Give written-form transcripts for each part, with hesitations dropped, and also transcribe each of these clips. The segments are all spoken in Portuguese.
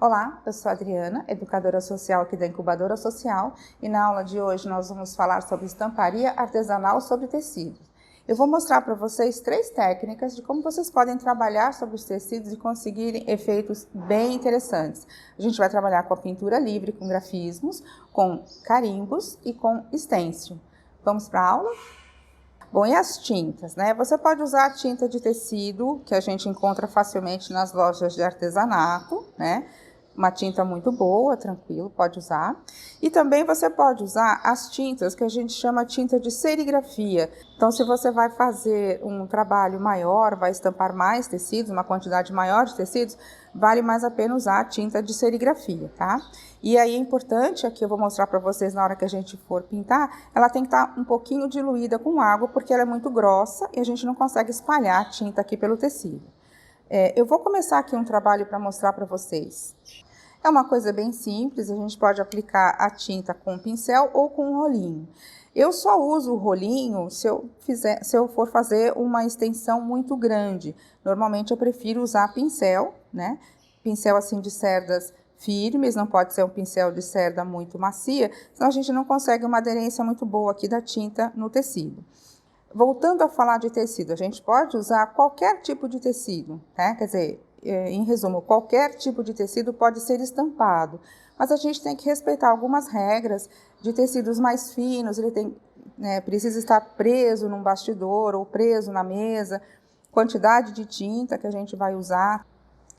Olá, eu sou a Adriana, educadora social aqui da Incubadora Social, e na aula de hoje nós vamos falar sobre estamparia artesanal sobre tecidos. Eu vou mostrar para vocês 3 técnicas de como vocês podem trabalhar sobre os tecidos e conseguirem efeitos bem interessantes. A gente vai trabalhar com a pintura livre, com grafismos, com carimbos e com stencil. Vamos para a aula? Bom, e as tintas, né? Você pode usar a tinta de tecido, que a gente encontra facilmente nas lojas de artesanato, né? Uma tinta muito boa, tranquilo, pode usar. E também você pode usar as tintas que a gente chama tinta de serigrafia. Então, se você vai fazer um trabalho maior, vai estampar mais tecidos, uma quantidade maior de tecidos, vale mais a pena usar a tinta de serigrafia, tá? E aí é importante, aqui eu vou mostrar para vocês na hora que a gente for pintar, ela tem que estar um pouquinho diluída com água, porque ela é muito grossa e a gente não consegue espalhar a tinta aqui pelo tecido. Eu vou começar aqui um trabalho para mostrar para vocês. É uma coisa bem simples, a gente pode aplicar a tinta com um pincel ou com um rolinho. Eu só uso o rolinho se eu for fazer uma extensão muito grande. Normalmente eu prefiro usar pincel, né? Pincel assim de cerdas firmes, não pode ser um pincel de cerda muito macia, senão a gente não consegue uma aderência muito boa aqui da tinta no tecido. Voltando a falar de tecido, a gente pode usar qualquer tipo de tecido, né? Quer dizer, em resumo, qualquer tipo de tecido pode ser estampado, mas a gente tem que respeitar algumas regras de tecidos mais finos, precisa estar preso num bastidor ou preso na mesa, quantidade de tinta que a gente vai usar.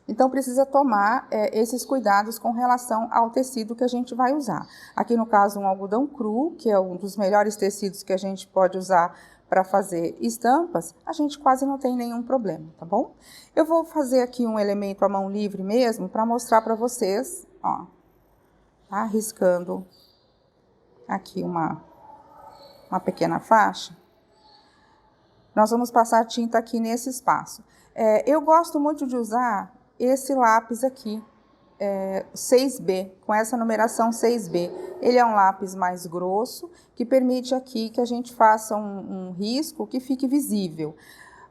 Então, precisa tomar esses cuidados com relação ao tecido que a gente vai usar. Aqui no caso, um algodão cru, que é um dos melhores tecidos que a gente pode usar para fazer estampas, a gente quase não tem nenhum problema, tá bom? Eu vou fazer aqui um elemento à mão livre mesmo, para mostrar para vocês, ó, tá? Riscando aqui uma pequena faixa. Nós vamos passar tinta aqui nesse espaço. Eu gosto muito de usar esse lápis aqui, 6B, com essa numeração 6B. Ele é um lápis mais grosso, que permite aqui que a gente faça um risco que fique visível.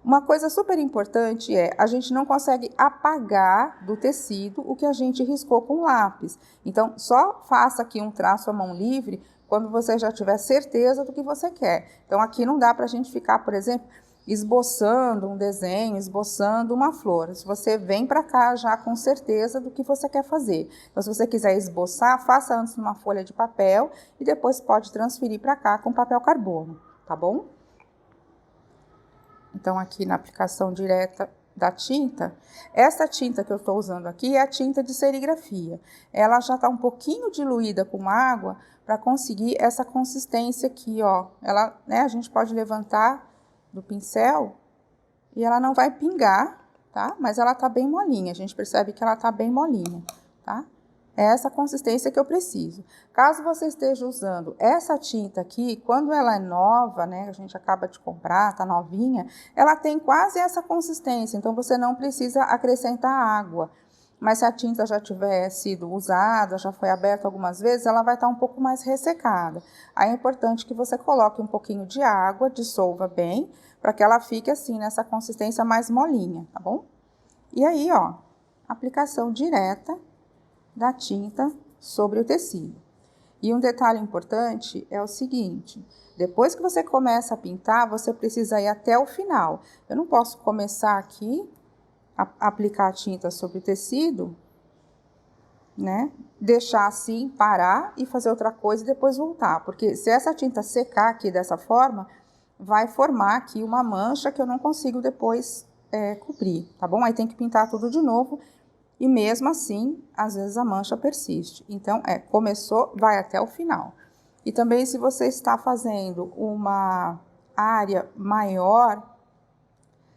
Uma coisa super importante a gente não consegue apagar do tecido o que a gente riscou com o lápis. Então, só faça aqui um traço à mão livre quando você já tiver certeza do que você quer. Então, aqui não dá para a gente ficar, por exemplo, esboçando um desenho, esboçando uma flor. Se você vem para cá já com certeza do que você quer fazer. Então, se você quiser esboçar, faça antes numa folha de papel e depois pode transferir para cá com papel carbono, tá bom? Então, aqui na aplicação direta da tinta, essa tinta que eu estou usando aqui é a tinta de serigrafia. Ela já está um pouquinho diluída com água para conseguir essa consistência aqui, ó. Ela, né, a gente pode levantar do pincel e ela não vai pingar, tá? Mas ela tá bem molinha, a gente percebe que ela tá bem molinha, tá? É essa consistência que eu preciso. Caso você esteja usando essa tinta aqui, quando ela é nova, né, a gente acaba de comprar, tá novinha, ela tem quase essa consistência, então você não precisa acrescentar água. Mas se a tinta já tiver sido usada, já foi aberta algumas vezes, ela vai estar um pouco mais ressecada. Aí é importante que você coloque um pouquinho de água, dissolva bem, para que ela fique assim, nessa consistência mais molinha, tá bom? E aí, ó, aplicação direta da tinta sobre o tecido. E um detalhe importante é o seguinte, depois que você começa a pintar, você precisa ir até o final. Eu não posso começar aqui aplicar a tinta sobre o tecido, né? Deixar assim, parar e fazer outra coisa e depois voltar. Porque se essa tinta secar aqui dessa forma, vai formar aqui uma mancha que eu não consigo depois cobrir, tá bom? Aí tem que pintar tudo de novo e mesmo assim, às vezes a mancha persiste. Então, começou, vai até o final. E também se você está fazendo uma área maior,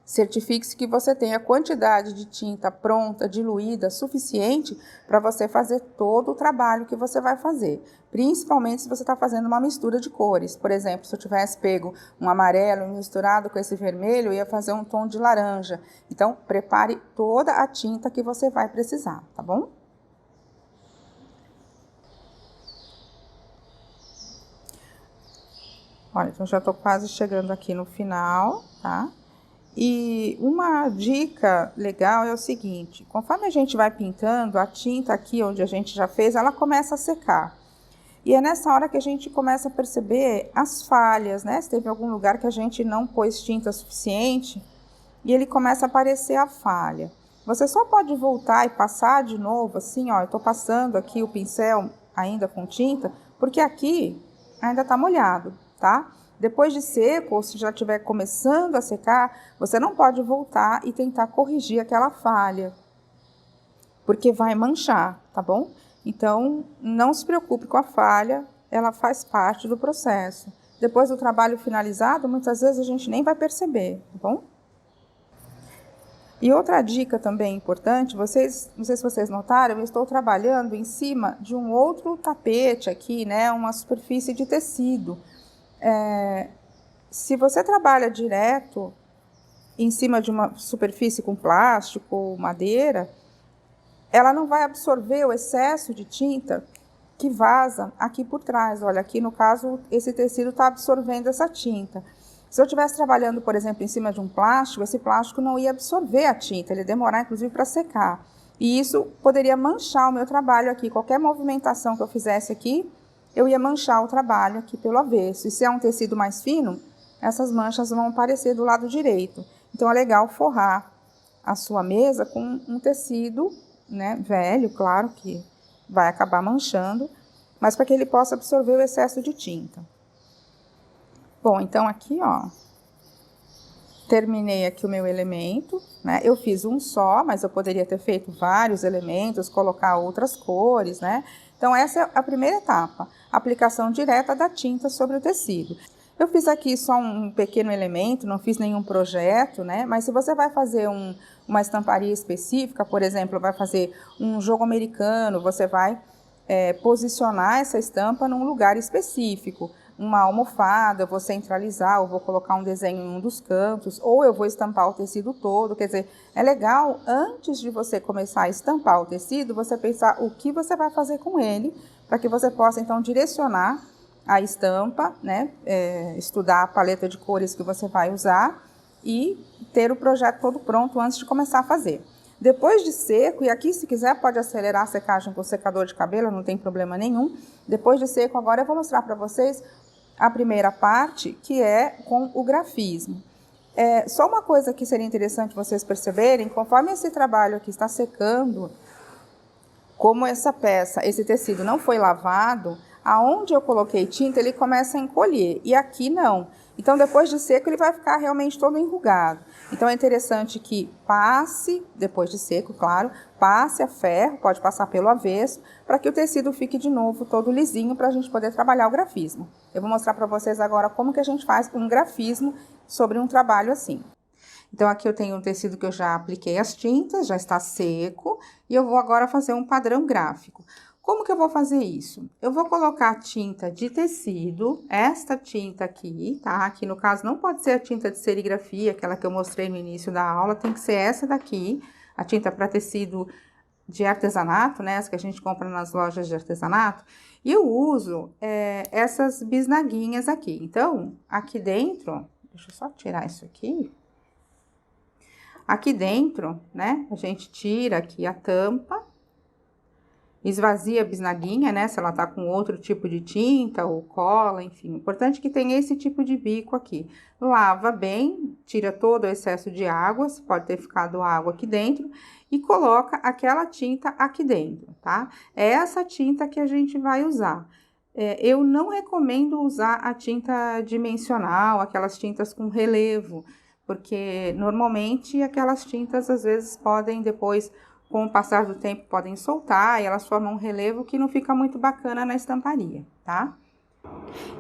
certifique-se que você tenha quantidade de tinta pronta, diluída, suficiente para você fazer todo o trabalho que você vai fazer. Principalmente se você está fazendo uma mistura de cores. Por exemplo, se eu tivesse pego um amarelo misturado com esse vermelho, eu ia fazer um tom de laranja. Então, prepare toda a tinta que você vai precisar, tá bom? Olha, então já estou quase chegando aqui no final, tá? E uma dica legal é o seguinte, conforme a gente vai pintando, a tinta aqui onde a gente já fez, ela começa a secar. E é nessa hora que a gente começa a perceber as falhas, né? Se teve algum lugar que a gente não pôs tinta suficiente e ele começa a aparecer a falha. Você só pode voltar e passar de novo, assim, ó, eu tô passando aqui o pincel ainda com tinta, porque aqui ainda tá molhado, tá? Depois de seco, ou se já estiver começando a secar, você não pode voltar e tentar corrigir aquela falha, porque vai manchar, tá bom? Então, não se preocupe com a falha, ela faz parte do processo. Depois do trabalho finalizado, muitas vezes a gente nem vai perceber, tá bom? E outra dica também importante, não sei se vocês notaram, eu estou trabalhando em cima de um outro tapete aqui, né? Uma superfície de tecido. Se você trabalha direto em cima de uma superfície com plástico ou madeira, ela não vai absorver o excesso de tinta que vaza aqui por trás. Olha, aqui no caso, esse tecido está absorvendo essa tinta. Se eu estivesse trabalhando, por exemplo, em cima de um plástico, esse plástico não ia absorver a tinta, ele ia demorar, inclusive, para secar. E isso poderia manchar o meu trabalho aqui. Qualquer movimentação que eu fizesse aqui, eu ia manchar o trabalho aqui pelo avesso. E se é um tecido mais fino, essas manchas vão aparecer do lado direito. Então, é legal forrar a sua mesa com um tecido, né, velho, claro que vai acabar manchando, mas para que ele possa absorver o excesso de tinta. Bom, então aqui, ó, terminei aqui o meu elemento, né? Eu fiz um só, mas eu poderia ter feito vários elementos, colocar outras cores, né? Então, essa é a primeira etapa, aplicação direta da tinta sobre o tecido. Eu fiz aqui só um pequeno elemento, não fiz nenhum projeto, né? Mas se você vai fazer uma estamparia específica, por exemplo, vai fazer um jogo americano, você vai posicionar essa estampa num lugar específico. Uma almofada, eu vou centralizar, eu vou colocar um desenho em um dos cantos, ou eu vou estampar o tecido todo. Quer dizer, é legal, antes de você começar a estampar o tecido, você pensar o que você vai fazer com ele, para que você possa, então, direcionar a estampa, né? Estudar a paleta de cores que você vai usar e ter o projeto todo pronto antes de começar a fazer. Depois de seco, e aqui se quiser pode acelerar a secagem com o secador de cabelo, não tem problema nenhum. Depois de seco, agora eu vou mostrar para vocês a primeira parte, que é com o grafismo. Só uma coisa que seria interessante vocês perceberem, conforme esse trabalho aqui está secando, como essa peça, esse tecido não foi lavado, aonde eu coloquei tinta, ele começa a encolher, e aqui não. Então, depois de seco, ele vai ficar realmente todo enrugado. Então, é interessante que passe, depois de seco, claro, passe a ferro, pode passar pelo avesso, para que o tecido fique de novo todo lisinho, para a gente poder trabalhar o grafismo. Eu vou mostrar para vocês agora como que a gente faz um grafismo sobre um trabalho assim. Então, aqui eu tenho um tecido que eu já apliquei as tintas, já está seco, e eu vou agora fazer um padrão gráfico. Como que eu vou fazer isso? Eu vou colocar tinta de tecido, esta tinta aqui, tá? Aqui no caso não pode ser a tinta de serigrafia, aquela que eu mostrei no início da aula, tem que ser essa daqui, a tinta para tecido de artesanato, né? Essa que a gente compra nas lojas de artesanato. E eu uso essas bisnaguinhas aqui. Então, aqui dentro, deixa eu só tirar isso aqui. Aqui dentro, né, a gente tira aqui a tampa, esvazia a bisnaguinha, né, se ela tá com outro tipo de tinta ou cola, enfim. O importante é que tenha esse tipo de bico aqui. Lava bem, tira todo o excesso de água, se pode ter ficado água aqui dentro, e coloca aquela tinta aqui dentro, tá? É essa tinta que a gente vai usar. Eu não recomendo usar a tinta dimensional, aquelas tintas com relevo, porque normalmente aquelas tintas às vezes podem depois, com o passar do tempo, podem soltar e elas formam um relevo que não fica muito bacana na estamparia, tá?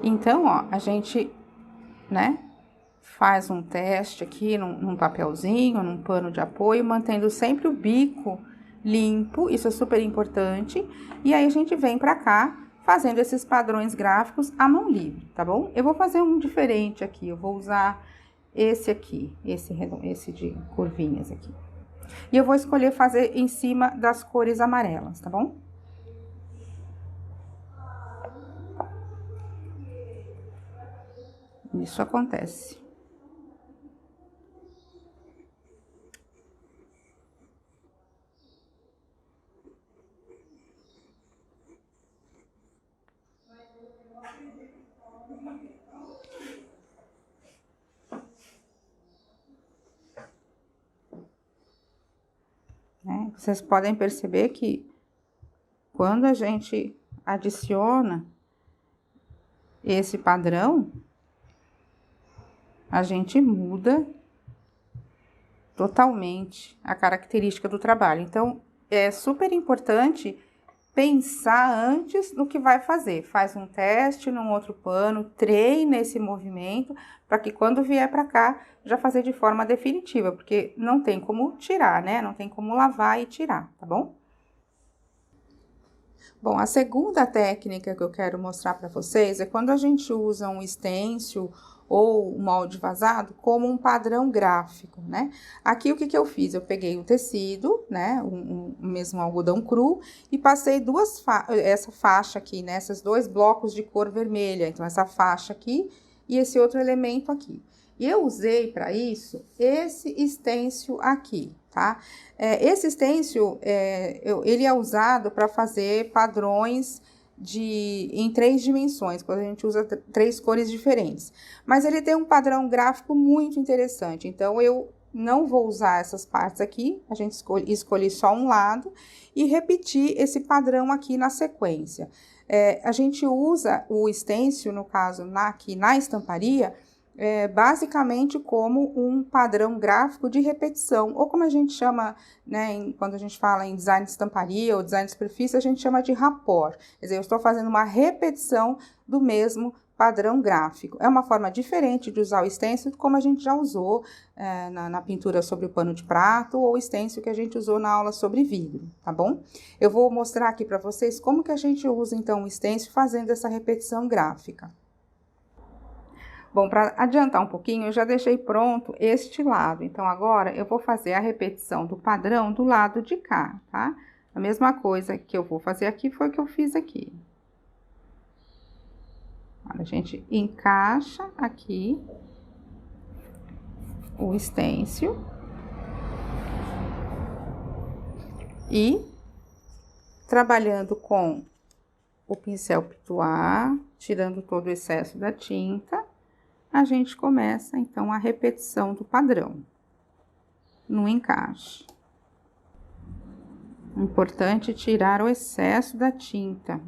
Então, ó, a gente, né, faz um teste aqui num papelzinho, num pano de apoio, mantendo sempre o bico limpo, isso é super importante. E aí a gente vem pra cá fazendo esses padrões gráficos à mão livre, tá bom? Eu vou fazer um diferente aqui, eu vou usar esse aqui, esse de curvinhas aqui. E eu vou escolher fazer em cima das cores amarelas, tá bom? Isso acontece. vocês podem perceber que quando a gente adiciona esse padrão, a gente muda totalmente a característica do trabalho. Então, é super importante pensar antes no que vai fazer. Faz um teste num outro pano, treine esse movimento, para que quando vier para cá, já fazer de forma definitiva, porque não tem como tirar, né? Não tem como lavar e tirar, tá bom? Bom, a segunda técnica que eu quero mostrar para vocês é quando a gente usa um stencil ou um molde vazado como um padrão gráfico, né? Aqui o que eu fiz? Eu peguei o tecido, né? Mesmo algodão cru e passei essa faixa aqui, né? Esses dois blocos de cor vermelha. Então, essa faixa aqui e esse outro elemento aqui. E eu usei para isso esse stencil aqui, tá? Esse stencil, ele é usado para fazer padrões em 3 dimensões, quando a gente usa 3 cores diferentes. Mas ele tem um padrão gráfico muito interessante, então eu não vou usar essas partes aqui, a gente escolhi só um lado e repetir esse padrão aqui na sequência. A gente usa o stencil, no caso, aqui na estamparia, basicamente como um padrão gráfico de repetição, ou como a gente chama, né, quando a gente fala em design de estamparia ou design de superfície, a gente chama de rapport. Quer dizer, eu estou fazendo uma repetição do mesmo padrão gráfico. É uma forma diferente de usar o stencil, como a gente já usou na pintura sobre o pano de prato, ou o stencil que a gente usou na aula sobre vidro, tá bom? Eu vou mostrar aqui para vocês como que a gente usa, então, o stencil fazendo essa repetição gráfica. Bom, para adiantar um pouquinho, eu já deixei pronto este lado. Então, agora eu vou fazer a repetição do padrão do lado de cá, tá? A mesma coisa que eu vou fazer aqui foi o que eu fiz aqui. A gente encaixa aqui o stencil e trabalhando com o pincel pituar, tirando todo o excesso da tinta, a gente começa, então, a repetição do padrão no encaixe. Importante tirar o excesso da tinta.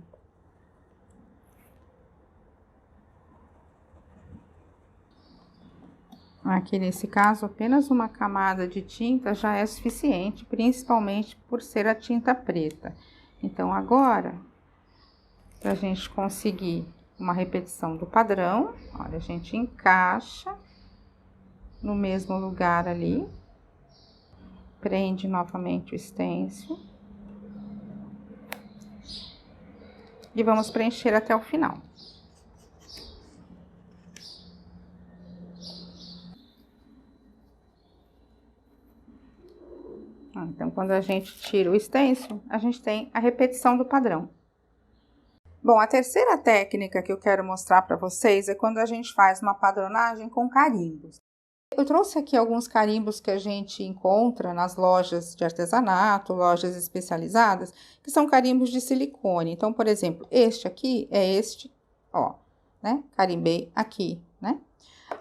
Aqui, nesse caso, apenas uma camada de tinta já é suficiente, principalmente por ser a tinta preta. Então, agora, para a gente conseguir uma repetição do padrão, olha, a gente encaixa no mesmo lugar ali, prende novamente o stencil e vamos preencher até o final. Então, quando a gente tira o stencil, a gente tem a repetição do padrão. Bom, a terceira técnica que eu quero mostrar para vocês é quando a gente faz uma padronagem com carimbos. Eu trouxe aqui alguns carimbos que a gente encontra nas lojas de artesanato, lojas especializadas, que são carimbos de silicone. Então, por exemplo, este aqui é este, ó, né? Carimbei aqui, né?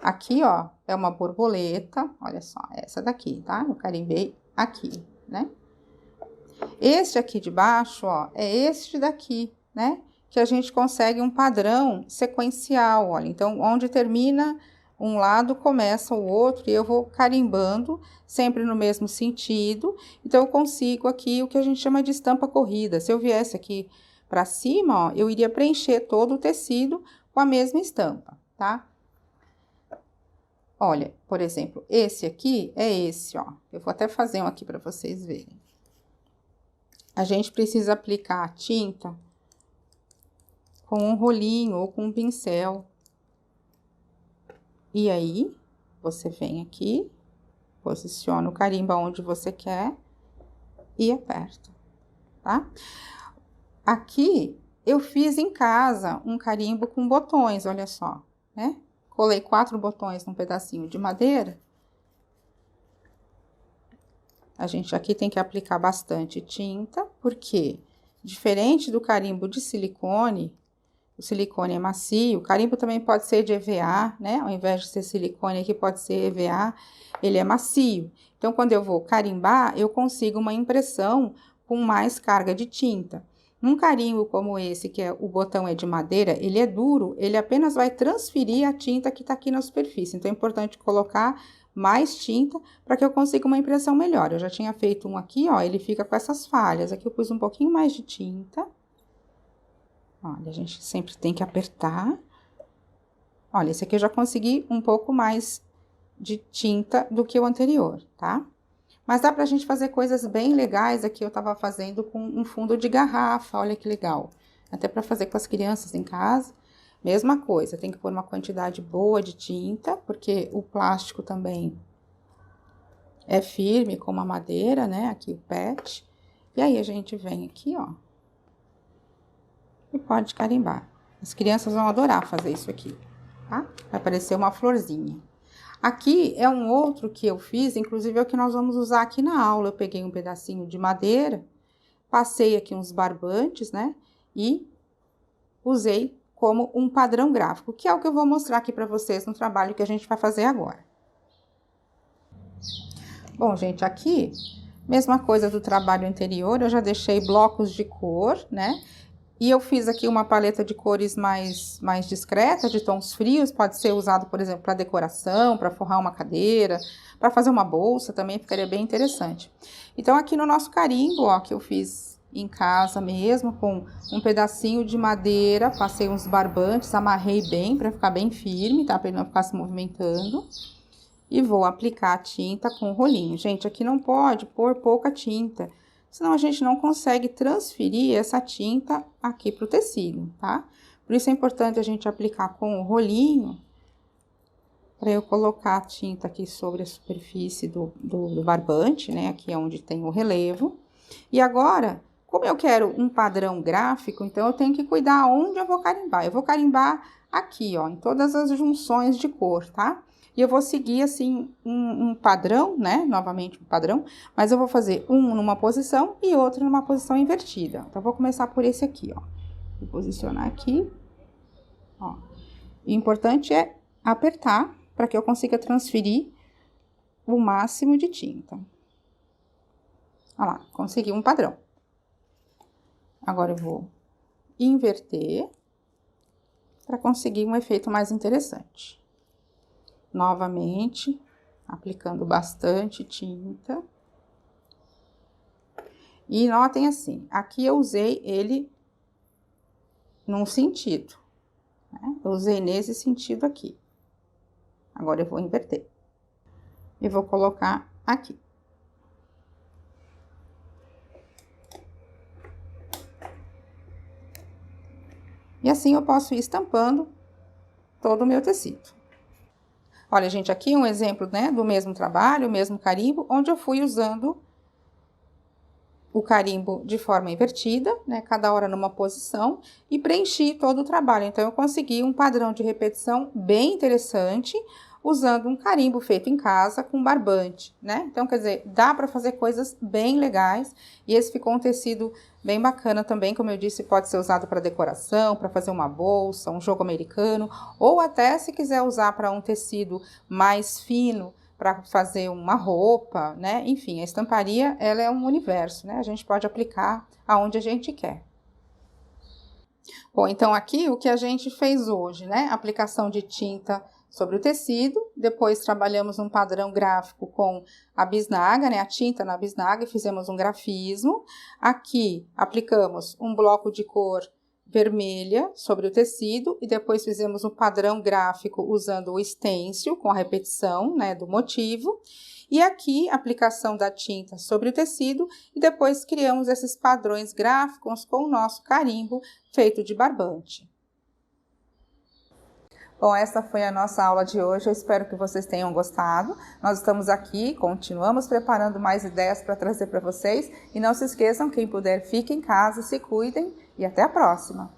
Aqui, ó, é uma borboleta, olha só, essa daqui, tá? Eu carimbei aqui, né? Este aqui de baixo, ó, é este daqui, né? Que a gente consegue um padrão sequencial, olha. Então, onde termina um lado, começa o outro, e eu vou carimbando sempre no mesmo sentido. Então, eu consigo aqui o que a gente chama de estampa corrida. Se eu viesse aqui para cima, ó, eu iria preencher todo o tecido com a mesma estampa, tá? Olha, por exemplo, esse aqui é esse, ó. Eu vou até fazer um aqui para vocês verem. A gente precisa aplicar a tinta com um rolinho ou com um pincel. E aí, você vem aqui, posiciona o carimbo onde você quer e aperta, tá? Aqui, eu fiz em casa um carimbo com botões, olha só, né? Colei 4 botões num pedacinho de madeira. A gente aqui tem que aplicar bastante tinta, porque, diferente do carimbo de silicone, o silicone é macio. O carimbo também pode ser de EVA, né? Ao invés de ser silicone aqui, pode ser EVA, ele é macio. Então, quando eu vou carimbar, eu consigo uma impressão com mais carga de tinta. Num carimbo como esse, que o botão é de madeira, ele é duro, ele apenas vai transferir a tinta que está aqui na superfície. Então, é importante colocar mais tinta para que eu consiga uma impressão melhor. Eu já tinha feito um aqui, ó, ele fica com essas falhas. Aqui eu pus um pouquinho mais de tinta. Olha, a gente sempre tem que apertar. Olha, esse aqui eu já consegui um pouco mais de tinta do que o anterior, tá? Mas dá pra gente fazer coisas bem legais. Aqui eu tava fazendo com um fundo de garrafa, olha que legal. Até pra fazer com as crianças em casa. Mesma coisa, tem que pôr uma quantidade boa de tinta, porque o plástico também é firme como a madeira, né? Aqui o PET. E aí a gente vem aqui, ó. E pode carimbar. As crianças vão adorar fazer isso aqui, tá? Vai parecer uma florzinha. Aqui é um outro que eu fiz, inclusive é o que nós vamos usar aqui na aula. Eu peguei um pedacinho de madeira, passei aqui uns barbantes, né? E usei como um padrão gráfico, que é o que eu vou mostrar aqui para vocês no trabalho que a gente vai fazer agora. Bom, gente, aqui, mesma coisa do trabalho anterior, eu já deixei blocos de cor, né? E eu fiz aqui uma paleta de cores mais discreta, de tons frios, pode ser usado, por exemplo, para decoração, para forrar uma cadeira, para fazer uma bolsa, também ficaria bem interessante. Então, aqui no nosso carimbo, ó, que eu fiz em casa mesmo, com um pedacinho de madeira, passei uns barbantes, amarrei bem, para ficar bem firme, tá? Para ele não ficar se movimentando. E vou aplicar a tinta com o rolinho. Gente, aqui não pode pôr pouca tinta, senão a gente não consegue transferir essa tinta aqui para o tecido, tá? Por isso é importante a gente aplicar com o rolinho, para eu colocar a tinta aqui sobre a superfície do barbante, né? Aqui é onde tem o relevo. E agora, como eu quero um padrão gráfico, então eu tenho que cuidar onde eu vou carimbar. Eu vou carimbar aqui, ó, em todas as junções de cor, tá? E eu vou seguir, assim, um padrão, né? Novamente um padrão. Mas eu vou fazer um numa posição e outro numa posição invertida. Então, eu vou começar por esse aqui, ó. Vou posicionar aqui, ó. O importante é apertar para que eu consiga transferir o máximo de tinta. Olha lá, consegui um padrão. Agora, eu vou inverter para conseguir um efeito mais interessante. Novamente, aplicando bastante tinta. E notem assim, aqui eu usei ele num sentido, né? Eu usei nesse sentido aqui. Agora, eu vou inverter. E vou colocar aqui. E assim eu posso ir estampando todo o meu tecido. Olha, gente, aqui um exemplo, né, do mesmo trabalho, o mesmo carimbo, onde eu fui usando o carimbo de forma invertida, né, cada hora numa posição, e preenchi todo o trabalho. Então, eu consegui um padrão de repetição bem interessante, usando um carimbo feito em casa com barbante, né? Então, quer dizer, dá para fazer coisas bem legais, e esse ficou um tecido bem bacana também, como eu disse, pode ser usado para decoração, para fazer uma bolsa, um jogo americano, ou até se quiser usar para um tecido mais fino, para fazer uma roupa, né? Enfim, a estamparia, ela é um universo, né? A gente pode aplicar aonde a gente quer. Bom, então aqui o que a gente fez hoje, né? Aplicação de tinta sobre o tecido, depois trabalhamos um padrão gráfico com a bisnaga, né, a tinta na bisnaga, e fizemos um grafismo. Aqui aplicamos um bloco de cor vermelha sobre o tecido e depois fizemos um padrão gráfico usando o stencil com a repetição, né, do motivo. E aqui, aplicação da tinta sobre o tecido e depois criamos esses padrões gráficos com o nosso carimbo feito de barbante. Bom, essa foi a nossa aula de hoje, eu espero que vocês tenham gostado. Nós estamos aqui, continuamos preparando mais ideias para trazer para vocês. E não se esqueçam, quem puder, fique em casa, se cuidem e até a próxima!